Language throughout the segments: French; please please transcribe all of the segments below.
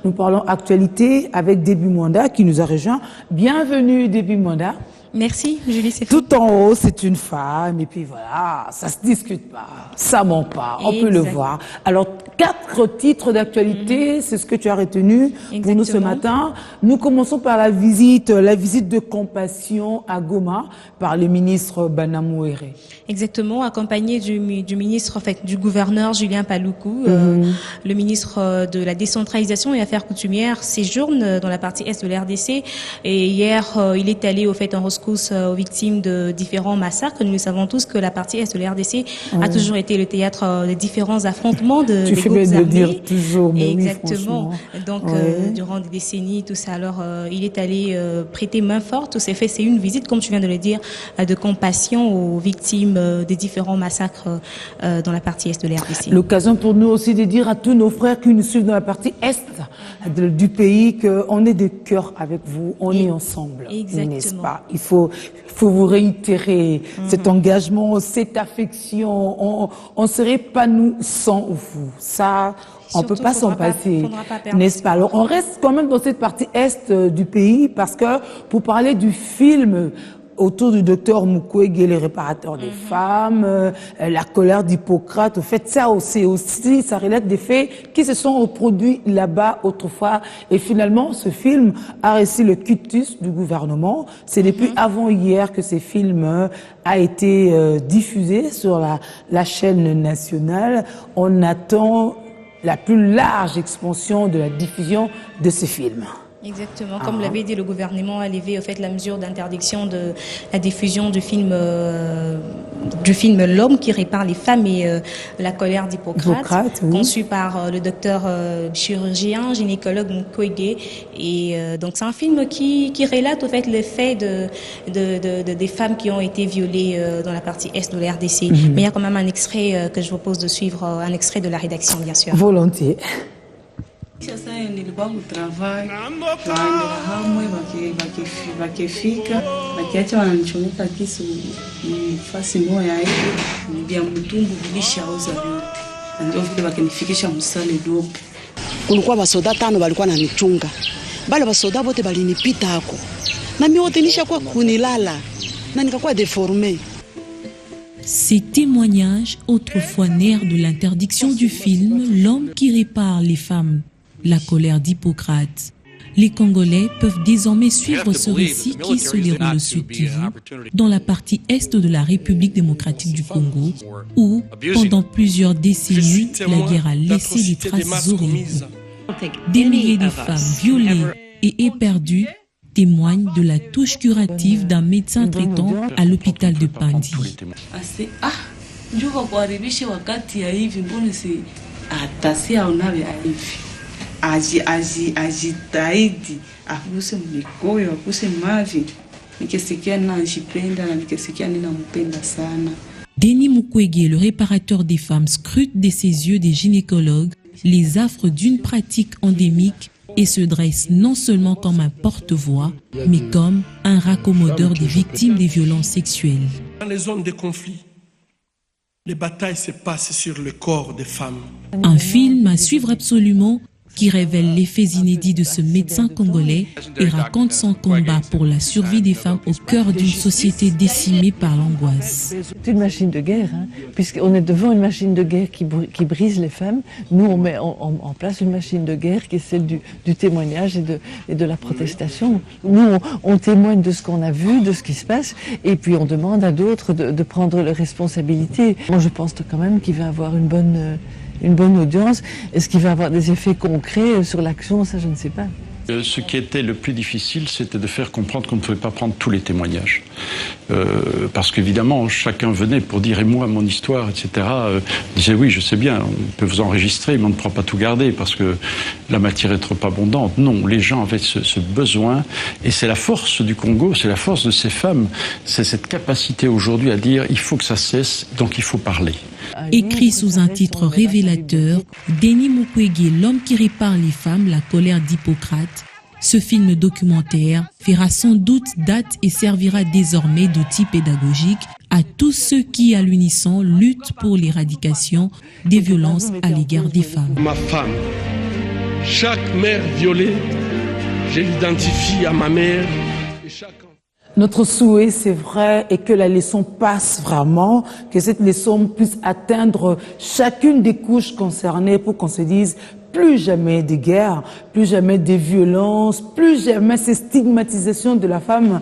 Nous parlons actualité avec Déby Mwanda qui nous a rejoint. Bienvenue Déby Mwanda. Merci, Julie, c'est tout en haut, c'est une femme, et puis voilà, ça se discute pas, ça ment pas, on peut le voir. Alors, 4 titres d'actualité, c'est ce que tu as retenu pour nous ce matin. Nous commençons par la visite de compassion à Goma par le ministre Banamouéré. Exactement, accompagné du ministre, en fait, du gouverneur Julien Paluku, le ministre de la décentralisation et affaires coutumières séjourne dans la partie est de l'RDC, et hier, il est allé au fait en aux victimes de différents massacres. Nous savons tous que la partie est de l'RDC a toujours été le théâtre des différents affrontements des groupes armés. Tu fais bien de dire toujours, mais exactement. Oui, donc, durant des décennies, tout ça. Alors, il est allé prêter main forte. Tout s'est fait. C'est une visite, comme tu viens de le dire, de compassion aux victimes des différents massacres dans la partie est de l'RDC. L'occasion pour nous aussi de dire à tous nos frères qui nous suivent dans la partie est du pays qu'on est de cœur avec vous, on est ensemble, n'est-ce pas? Il faut vous réitérer cet engagement, cette affection. On serait pas nous sans vous. Ça, on peut pas s'en passer, n'est-ce pas? Alors, on reste quand même dans cette partie est du pays parce que pour parler du film autour du docteur Mukwege, les réparateurs des femmes, la colère d'Hippocrate, au fait, ça aussi, ça relève des faits qui se sont reproduits là-bas autrefois. Et finalement, ce film a reçu le quitus du gouvernement. C'est depuis avant-hier que ce film a été diffusé sur la chaîne nationale. On attend la plus large expansion de la diffusion de ce film. Exactement. Comme l'avait dit le gouvernement, a levé au fait la mesure d'interdiction de la diffusion du film L'homme qui répare les femmes et la colère d'Hippocrate, conçu par le docteur chirurgien, gynécologue Mukwege. Et donc c'est un film qui relate au fait les faits des femmes qui ont été violées dans la partie est de la RDC. Mais il y a quand même un extrait que je vous propose de suivre, un extrait de la rédaction, bien sûr. Volontiers. Sasa nilikuwa kutravai tunaendelea hamwe wakifika wakiacha wananichomeka kisu nafasi moja hivi vya mtumbu vilishauza vyote, ndio vile wakinifikisha msale dope. Kulikuwa basoda 5 walikuwa wananichunga, bale basoda wote balinipita hako na mimi wote nishakuwa kunilala na nikakuwa déformé. Ces témoignages, autrefois nerfs de l'interdiction du film L'homme qui répare les femmes, la colère d'Hippocrate. Les Congolais peuvent désormais suivre ce récit qui se déroule sur Kivu, dans la partie est de la République démocratique du Congo, où, pendant plusieurs décennies, la guerre a laissé des traces horribles. Des milliers de femmes violées et éperdues témoignent de la touche curative d'un médecin traitant à l'hôpital de Pandi. Ajitahidi akuse mikoyo akuse mavi nikisikia najipenda na nikisikia ninampenda sana. Denis Mukwege, le réparateur des femmes, scrute de ses yeux des gynécologues les affres d'une pratique endémique et se dresse non seulement comme un porte-voix, mais comme un raccommodeur des victimes des violences sexuelles. Dans les zones de conflit, les batailles se passent sur le corps des femmes. Un film à suivre absolument qui révèle les faits inédits de ce médecin congolais et raconte son combat pour la survie des femmes au cœur d'une société décimée par l'angoisse. C'est une machine de guerre, puisqu'on est devant une machine de guerre qui brise les femmes. Nous, on met en place une machine de guerre qui est celle du témoignage et de la protestation. Nous, on témoigne de ce qu'on a vu, de ce qui se passe, et puis on demande à d'autres de prendre leurs responsabilités. Moi, je pense quand même qu'il va avoir une bonne audience. Est-ce qu'il va avoir des effets concrets sur l'action? Ça, je ne sais pas. Ce qui était le plus difficile, c'était de faire comprendre qu'on ne pouvait pas prendre tous les témoignages. Parce qu'évidemment, chacun venait pour dire « et moi, mon histoire », etc. Disait « oui, je sais bien, on peut vous enregistrer, mais on ne pourra pas tout garder parce que la matière est trop abondante ». Non, les gens avaient ce besoin, et c'est la force du Congo, c'est la force de ces femmes, c'est cette capacité aujourd'hui à dire « il faut que ça cesse, donc il faut parler ». Écrit sous un titre révélateur, Denis Mukwege, l'homme qui répare les femmes, la colère d'Hippocrate, ce film documentaire fera sans doute date et servira désormais d'outil pédagogique à tous ceux qui, à l'unisson, luttent pour l'éradication des violences à l'égard des femmes. Ma femme, Chaque mère violée, je l'identifie à ma mère. Et chaque... Notre souhait, c'est vrai, et que la leçon passe vraiment, que cette leçon puisse atteindre chacune des couches concernées pour qu'on se dise plus jamais de guerre, plus jamais de violence, plus jamais ces stigmatisations de la femme,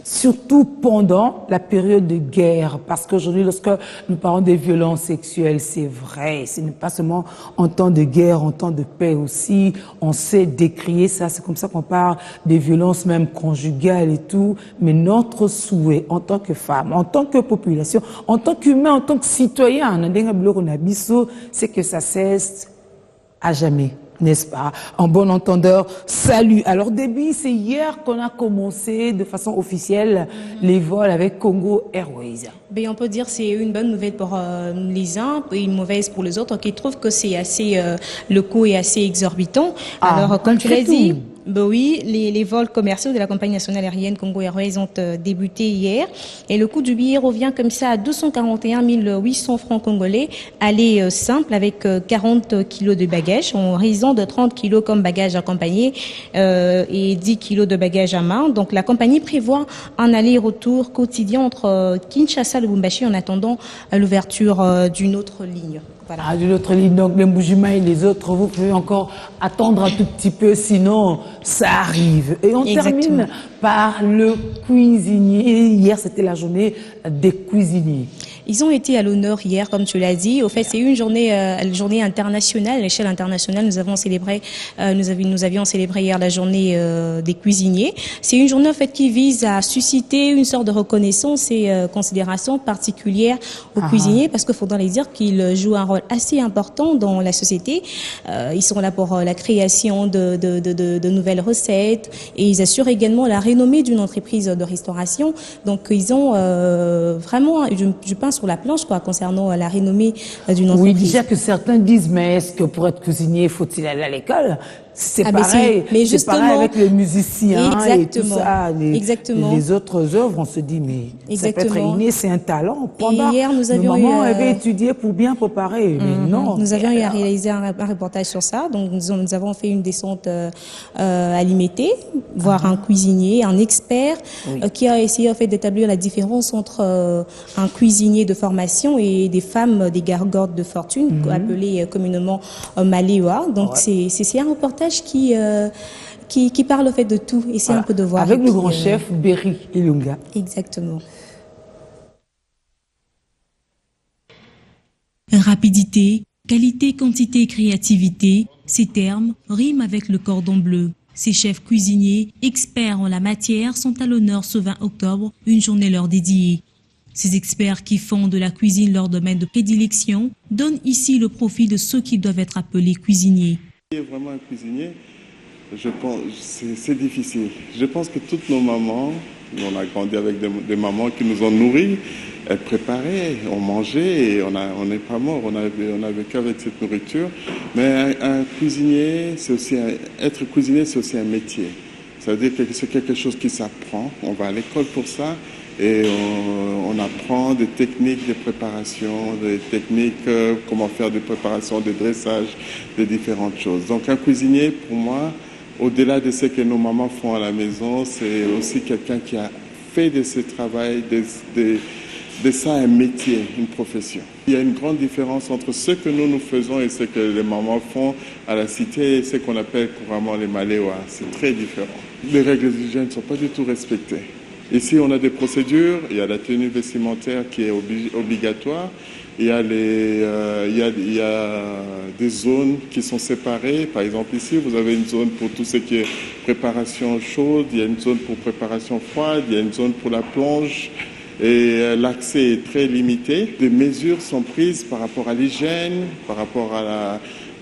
surtout pendant la période de guerre. Parce qu'aujourd'hui, lorsque nous parlons des violences sexuelles, c'est vrai, ce n'est pas seulement en temps de guerre, en temps de paix aussi, on sait décrier ça, c'est comme ça qu'on parle des violences même conjugales et tout, mais notre souhait en tant que femme, en tant que population, en tant qu'humain, en tant que citoyen, c'est que ça cesse à jamais. N'est-ce pas? En bon entendeur, salut. Alors, Déby, c'est hier qu'on a commencé de façon officielle les vols avec Congo Airways. Ben, on peut dire que c'est une bonne nouvelle pour les uns et une mauvaise pour les autres qui trouvent que c'est assez, le coût est assez exorbitant. Alors, comme tu l'as dit, ben oui, les vols commerciaux de la compagnie nationale aérienne Congo Airways ont débuté hier et le coût du billet revient comme ça à 241 800 francs congolais, aller simple avec 40 kilos de bagages, en raison de 30 kilos comme bagages accompagnés et 10 kilos de bagages à main. Donc la compagnie prévoit un aller-retour quotidien entre Kinshasa et Lubumbashi en attendant l'ouverture d'une autre ligne. Voilà. Ah, d'une autre ligne, donc les Mboujima et les autres, vous pouvez encore attendre un tout petit peu, sinon ça arrive. Et on termine par le cuisinier. Hier, c'était la journée des cuisiniers. Ils ont été à l'honneur hier, comme tu l'as dit. Au fait, c'est une journée internationale, à l'échelle internationale. Nous avions célébré hier la journée des cuisiniers. C'est une journée en fait qui vise à susciter une sorte de reconnaissance et considération particulière aux cuisiniers, parce qu'il faudra les dire qu'ils jouent un rôle assez important dans la société. Ils sont là pour la création de nouvelles recettes et ils assurent également la renommée d'une entreprise de restauration. Donc ils ont vraiment, je pense, sur la planche concernant la renommée d'une entreprise. Oui, déjà que certains disent, mais est-ce que pour être cuisinier, faut-il aller à l'école? C'est pareil, mais c'est pareil avec les musiciens et tout ça. Les autres œuvres, on se dit, mais ça peut être inné, c'est un talent. Et hier, nous avions avait étudié pour bien préparer, mais non. Nous avions eu à réaliser un reportage sur ça. Donc, nous avons fait une descente à Limité, voir un cuisinier, un expert, qui a essayé en fait d'établir la différence entre un cuisinier de formation et des femmes, des gargotes de fortune, appelées communément Maléwa. Donc, c'est un reportage qui parle au fait de tout, et c'est un peu de voir. Avec le grand chef Berry Ilunga. Exactement. Rapidité, qualité, quantité et créativité, ces termes riment avec le cordon bleu. Ces chefs cuisiniers, experts en la matière, sont à l'honneur ce 20 octobre, une journée leur dédiée. Ces experts qui font de la cuisine leur domaine de prédilection donnent ici le profil de ceux qui doivent être appelés cuisiniers. Vraiment un cuisinier, je pense, c'est difficile. Je pense que toutes nos mamans, on a grandi avec des mamans qui nous ont nourris, elles préparaient, on mangeait et on n'est pas mort, on a vécu avec cette nourriture. Mais un cuisinier, être cuisinier, c'est aussi un métier. Ça veut dire que c'est quelque chose qui s'apprend, on va à l'école pour ça. Et on apprend des techniques de préparation, des techniques, comment faire des préparations, des dressages, des différentes choses. Donc un cuisinier, pour moi, au-delà de ce que nos mamans font à la maison, c'est aussi quelqu'un qui a fait de ce travail, de ça un métier, une profession. Il y a une grande différence entre ce que nous faisons et ce que les mamans font à la cité et ce qu'on appelle couramment les Maléwa. C'est très différent. Les règles d'hygiène ne sont pas du tout respectées. Ici, on a des procédures, il y a la tenue vestimentaire qui est obligatoire, il y a des zones qui sont séparées. Par exemple, ici, vous avez une zone pour tout ce qui est préparation chaude, il y a une zone pour préparation froide, il y a une zone pour la plonge, et l'accès est très limité. Des mesures sont prises par rapport à l'hygiène, par rapport à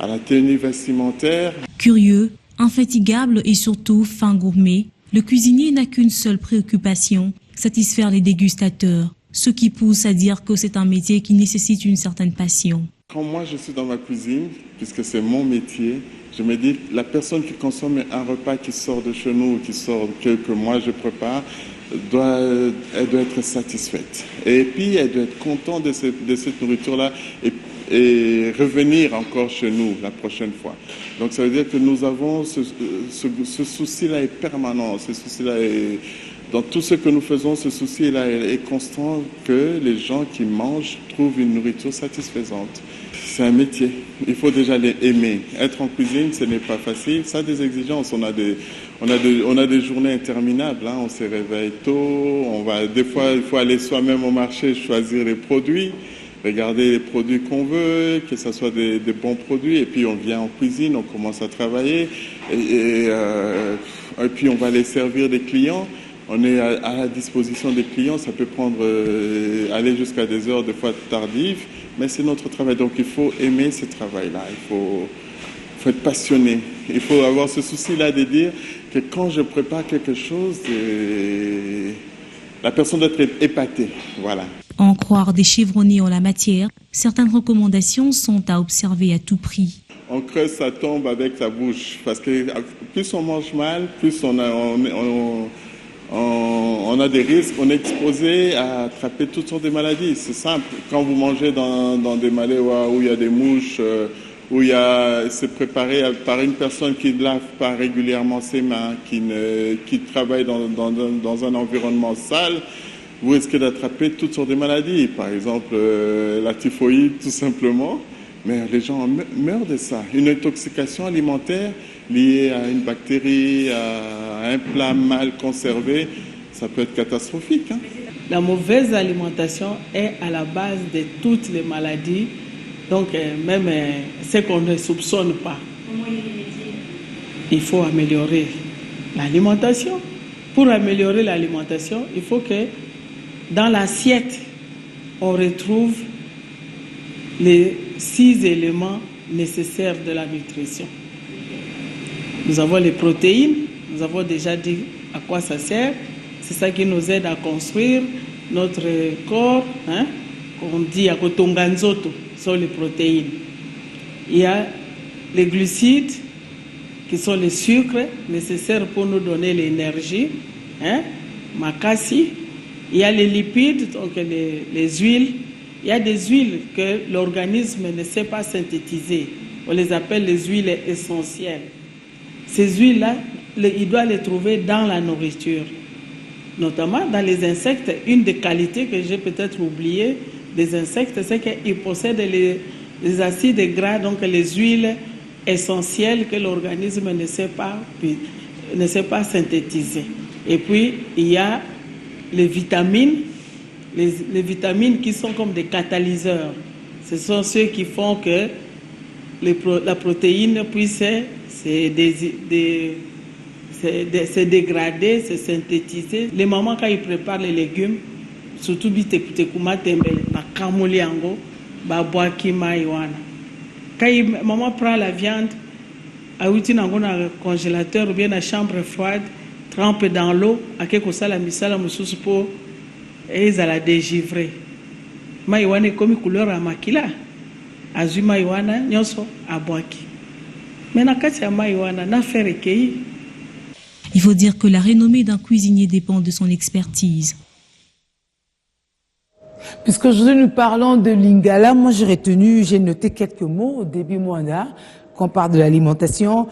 la tenue vestimentaire. Curieux, infatigable et surtout fin gourmet, le cuisinier n'a qu'une seule préoccupation, satisfaire les dégustateurs, ce qui pousse à dire que c'est un métier qui nécessite une certaine passion. Quand moi je suis dans ma cuisine, puisque c'est mon métier, je me dis que la personne qui consomme un repas qui sort de chez nous, que moi je prépare, elle doit être satisfaite. Et puis elle doit être contente de cette nourriture-là. Et et revenir encore chez nous la prochaine fois. Donc ça veut dire que nous avons ce souci-là est permanent, ce souci-là est... Dans tout ce que nous faisons, ce souci-là est constant, que les gens qui mangent trouvent une nourriture satisfaisante. C'est un métier, il faut déjà l'aimer. Être en cuisine, ce n'est pas facile, ça a des exigences. On a des journées interminables, hein. On se réveille tôt, des fois il faut aller soi-même au marché choisir les produits, regarder les produits qu'on veut, que ce soit des bons produits, et puis on vient en cuisine, on commence à travailler, et puis on va les servir des clients. On est à la disposition des clients, ça peut aller jusqu'à des heures de fois tardives, mais c'est notre travail. Donc il faut aimer ce travail-là, il faut être passionné. Il faut avoir ce souci-là de dire que quand je prépare quelque chose, la personne doit être épatée. Voilà. En croire des chevronnés en la matière, certaines recommandations sont à observer à tout prix. On creuse sa tombe avec sa bouche, parce que plus on mange mal, plus on a des risques, on est exposé à attraper toutes sortes de maladies. C'est simple. Quand vous mangez dans des maléois où il y a des mouches, où c'est préparé par une personne qui ne lave pas régulièrement ses mains, qui travaille dans un environnement sale, vous risquez d'attraper toutes sortes de maladies. Par exemple, la typhoïde, tout simplement. Mais les gens meurent de ça. Une intoxication alimentaire liée à une bactérie, à un plat mal conservé, ça peut être catastrophique. Hein. La mauvaise alimentation est à la base de toutes les maladies, donc même ce qu'on ne soupçonne pas. Il faut améliorer l'alimentation. Pour améliorer l'alimentation, il faut que dans l'assiette, on retrouve les 6 éléments nécessaires de la nutrition. Nous avons les protéines, nous avons déjà dit à quoi ça sert. C'est ça qui nous aide à construire notre corps. Hein? On dit à Kotonganzoto, sont les protéines. Il y a les glucides, qui sont les sucres nécessaires pour nous donner l'énergie. Hein? Makasi. Il y a les lipides, donc les huiles. Il y a des huiles que l'organisme ne sait pas synthétiser. On les appelle les huiles essentielles. Ces huiles-là, il doit les trouver dans la nourriture. Notamment dans les insectes, une des qualités que j'ai peut-être oublié des insectes, c'est qu'ils possèdent les acides gras, donc les huiles essentielles que l'organisme ne sait pas synthétiser. Et puis, il y a les vitamines. Les vitamines qui sont comme des catalyseurs. Ce sont ceux qui font que la protéine puisse se dégrader, se synthétiser. Les mamans, quand ils préparent les légumes, surtout bitekuma tembele, bakamoli yango, babwaki maiwana. Quand maman prend la viande, awiti nango na congélateur ou bien na chambre froide, trempe dans l'eau, akeko sala misala mususu po ezala dégivré. Maiwana komi couleur ya makila. Azui maiwana nyonso abwaki. Mais na kati ya maiwana na faire ekei. Il faut dire que la renommée d'un cuisinier dépend de son expertise. Puisqu'aujourd'hui nous parlons de Lingala, moi j'ai noté quelques mots au début Mwanda, quand on parle de l'alimentation.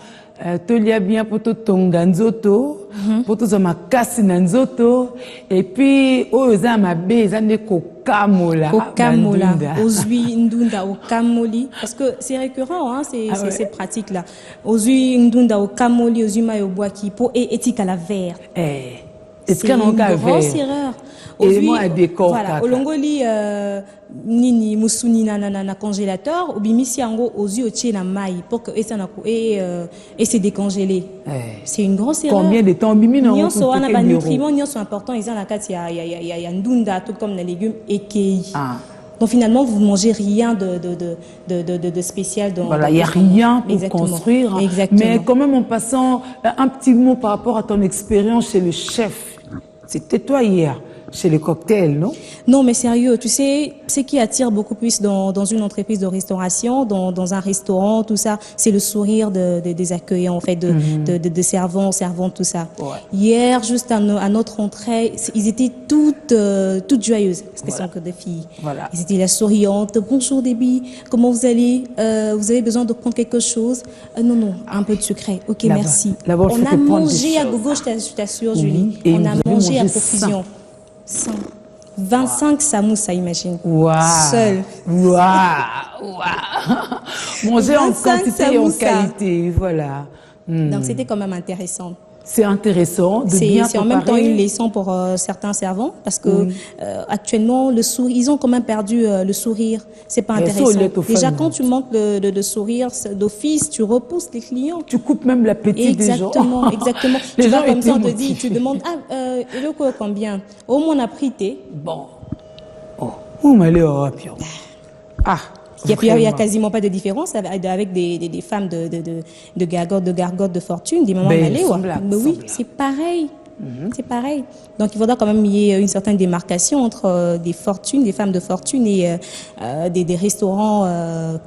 Tolia bien poto tonganzoto, poto za makasi nanzoto, et puis oza mabe za ne kokamola. Kokamola, ozui ndunda okamoli, parce que c'est récurrent, hein, ces pratiques là. Ozui ndunda okamoli, ozui mayoboaki po et éthique à la verre. C'est une grosse erreur. Voilà, olongoli nini musuni na congélateur, obimisi yango ozu otie na mai pour que et se décongeler. C'est une grosse erreur. Combien de temps bimi na nyonso wana ba nutriments nyonso important ils ont na kati ya ndunda tout comme les légumes ekei. Donc finalement vous mangez rien de spécial dans voilà, il y a rien pour exactement. Construire. Exactement. Mais quand même en passant un petit mot par rapport à ton expérience chez le chef. C'était toi hier. chez les cocktails, non? Non, mais sérieux, tu sais, ce qui attire beaucoup plus dans une entreprise de restauration, dans un restaurant, tout ça, c'est le sourire des accueillants, en fait, de servants, servantes, tout ça. Ouais. Hier, juste à notre entrée, ils étaient toutes joyeuses, parce qu'elles sont que des filles. Voilà. Ils étaient là souriantes. Bonjour Déby, comment vous allez? Vous avez besoin de prendre quelque chose? Non, un peu de secret. Ok, merci. On a mangé à gogo, je t'assure, Julie. On a mangé à profusion. 25 samoussas, imagine. Waouh. Seul. Waouh. Manger en quantité et en qualité, voilà. Donc c'était quand même intéressant. C'est intéressant de bien préparer. C'est en même temps une leçon pour certains servants parce que actuellement ils ont quand même perdu le sourire. C'est pas intéressant. Déjà quand tu manques de sourire d'office, tu repousses les clients. Tu coupes même l'appétit des gens. Exactement. Tu vas comme ça, on te dit, tu demandes le quoi combien. Au moins on a pris thé. Bon. Oh, m'allez au rapion. Ah. Il n'y a quasiment pas de différence avec des femmes de gargotes de fortune, des mamans malais. Mais oui, c'est pareil. C'est pareil. Donc il faudra quand même y ait une certaine démarcation entre des femmes de fortune et des restaurants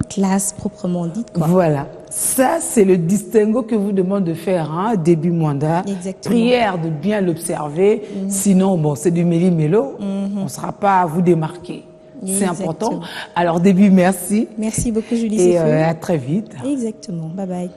classe proprement dite. Quoi. Voilà. Ça, c'est le distinguo que vous demande de faire, hein, début mandat. Exactement. Prière de bien l'observer. Sinon, bon, c'est du méli-mélo. On ne sera pas à vous démarquer. C'est important. Alors, début, merci. Merci beaucoup, Julie. Et à très vite. Exactement. Bye bye.